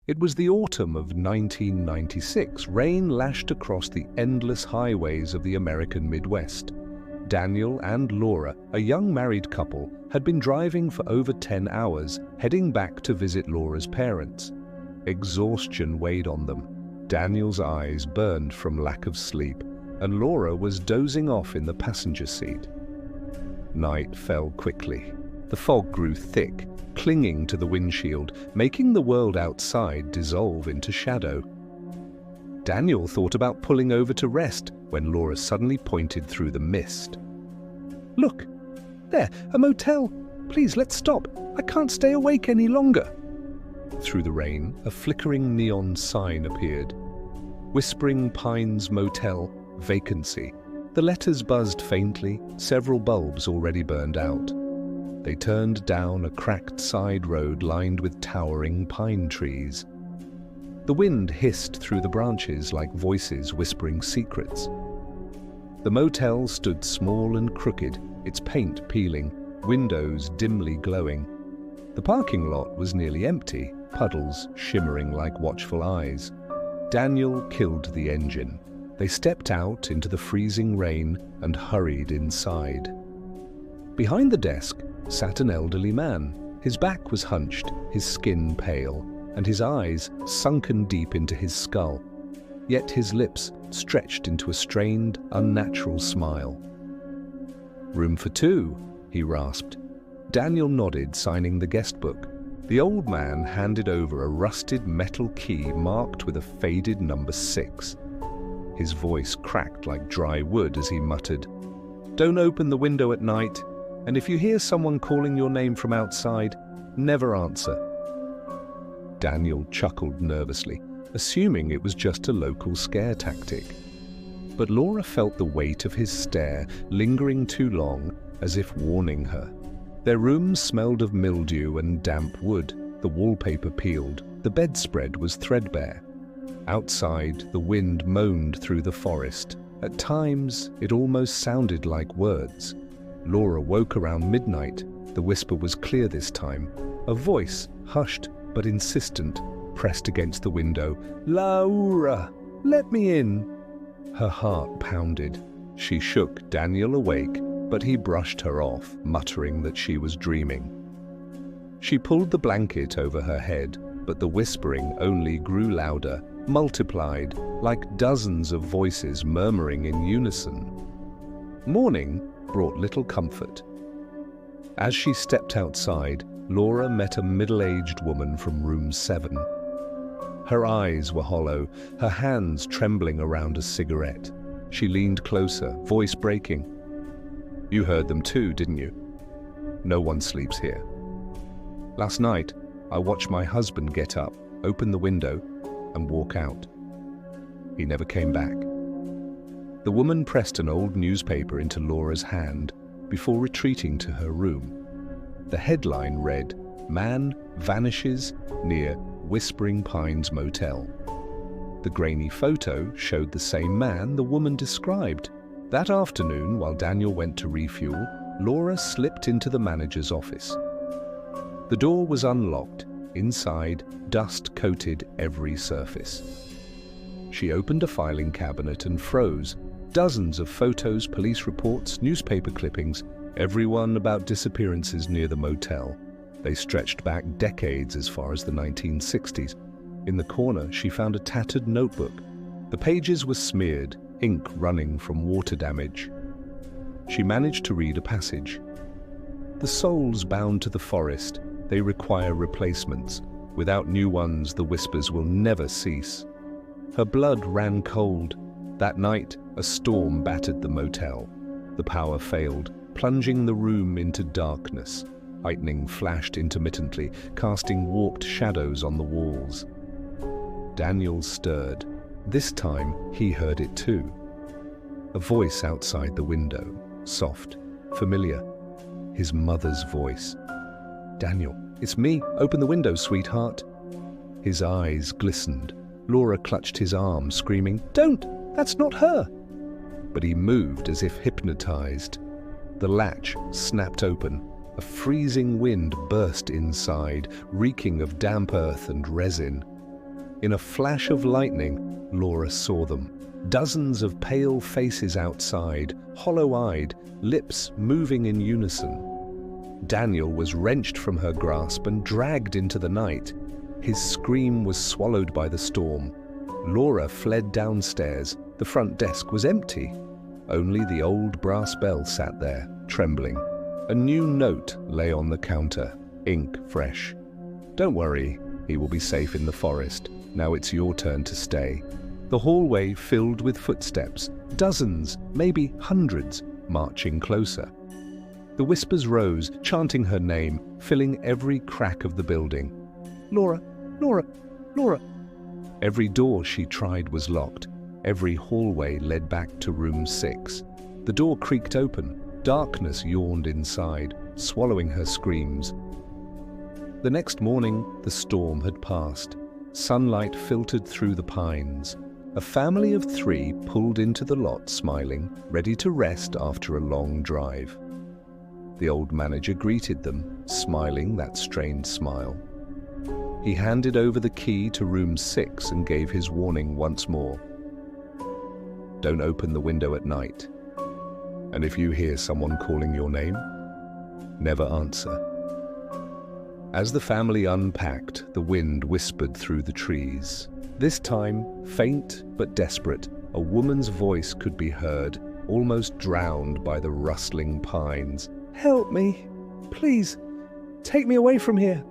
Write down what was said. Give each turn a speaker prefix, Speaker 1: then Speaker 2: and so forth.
Speaker 1: It was the autumn of 1996. Rain lashed across the endless highways of the American Midwest. Daniel and Laura, a young married couple, had been driving for over 10 hours, heading back to visit Laura's parents. Exhaustion weighed on them. Daniel's eyes burned from lack of sleep, and Laura was dozing off in the passenger seat. Night fell quickly. The fog grew thick, clinging to the windshield, making the world outside dissolve into shadow. Daniel thought about pulling over to rest when Laura suddenly pointed through the mist. "Look! There, a motel! Please, let's stop! I can't stay awake any longer!" Through the rain, a flickering neon sign appeared. Whispering Pines Motel, vacancy. The letters buzzed faintly, several bulbs already burned out. They turned down a cracked side road lined with towering pine trees. The wind hissed through the branches like voices whispering secrets. The motel stood small and crooked, its paint peeling, windows dimly glowing. The parking lot was nearly empty, puddles shimmering like watchful eyes. Daniel killed the engine. They stepped out into the freezing rain and hurried inside. Behind the desk sat an elderly man. His back was hunched, his skin pale, and his eyes sunken deep into his skull. Yet his lips stretched into a strained, unnatural smile. "Room for two," he rasped. Daniel nodded, signing the guest book. The old man handed over a rusted metal key marked with a faded number 6. His voice cracked like dry wood as he muttered, "Don't open the window at night, and if you hear someone calling your name from outside, never answer." Daniel chuckled nervously, assuming it was just a local scare tactic. But Laura felt the weight of his stare, lingering too long, as if warning her. Their room smelled of mildew and damp wood, the wallpaper peeled, the bedspread was threadbare. Outside, the wind moaned through the forest. At times, it almost sounded like words. Laura woke around midnight. The whisper was clear this time. A voice, hushed but insistent, pressed against the window. "Laura, let me in!" Her heart pounded. She shook Daniel awake, but he brushed her off, muttering that she was dreaming. She pulled the blanket over her head, but the whispering only grew louder, multiplied, like dozens of voices murmuring in unison. Morning brought little comfort. As she stepped outside, Laura met a middle-aged woman from room 7. Her eyes were hollow, her hands trembling around a cigarette. She leaned closer, voice breaking. "You heard them too, didn't you? No one sleeps here. Last night, I watched my husband get up, open the window, and walk out. He never came back." The woman pressed an old newspaper into Laura's hand before retreating to her room. The headline read, "Man Vanishes Near Whispering Pines Motel." The grainy photo showed the same man the woman described. That afternoon, while Daniel went to refuel, Laura slipped into the manager's office. The door was unlocked. Inside, dust coated every surface. She opened a filing cabinet and froze. Dozens of photos, police reports, newspaper clippings, everyone about disappearances near the motel. They stretched back decades as far as the 1960s. In the corner, she found a tattered notebook. The pages were smeared, ink running from water damage. She managed to read a passage. "The souls bound to the forest, they require replacements. Without new ones, the whispers will never cease." Her blood ran cold. That night, a storm battered the motel. The power failed, plunging the room into darkness. Lightning flashed intermittently, casting warped shadows on the walls. Daniel stirred. This time, he heard it too. A voice outside the window, soft, familiar. His mother's voice. "Daniel, it's me. Open the window, sweetheart." His eyes glistened. Laura clutched his arm, screaming, "Don't! That's not her!" But he moved as if hypnotized. The latch snapped open. A freezing wind burst inside, reeking of damp earth and resin. In a flash of lightning, Laura saw them. Dozens of pale faces outside, hollow-eyed, lips moving in unison. Daniel was wrenched from her grasp and dragged into the night. His scream was swallowed by the storm. Laura fled downstairs. The front desk was empty. Only the old brass bell sat there, trembling. A new note lay on the counter, ink fresh. "Don't worry, he will be safe in the forest. Now it's your turn to stay." The hallway filled with footsteps, dozens, maybe hundreds, marching closer. The whispers rose, chanting her name, filling every crack of the building. "Laura, Laura, Laura." Every door she tried was locked. Every hallway led back to room 6. The door creaked open. Darkness yawned inside, swallowing her screams. The next morning, the storm had passed. Sunlight filtered through the pines. A family of 3 pulled into the lot smiling, ready to rest after a long drive. The old manager greeted them, smiling that strained smile. He handed over the key to room 6 and gave his warning once more. "Don't open the window at night. And if you hear someone calling your name, never answer." As the family unpacked, the wind whispered through the trees. This time, faint but desperate, a woman's voice could be heard, almost drowned by the rustling pines. "Help me! Please, take me away from here!"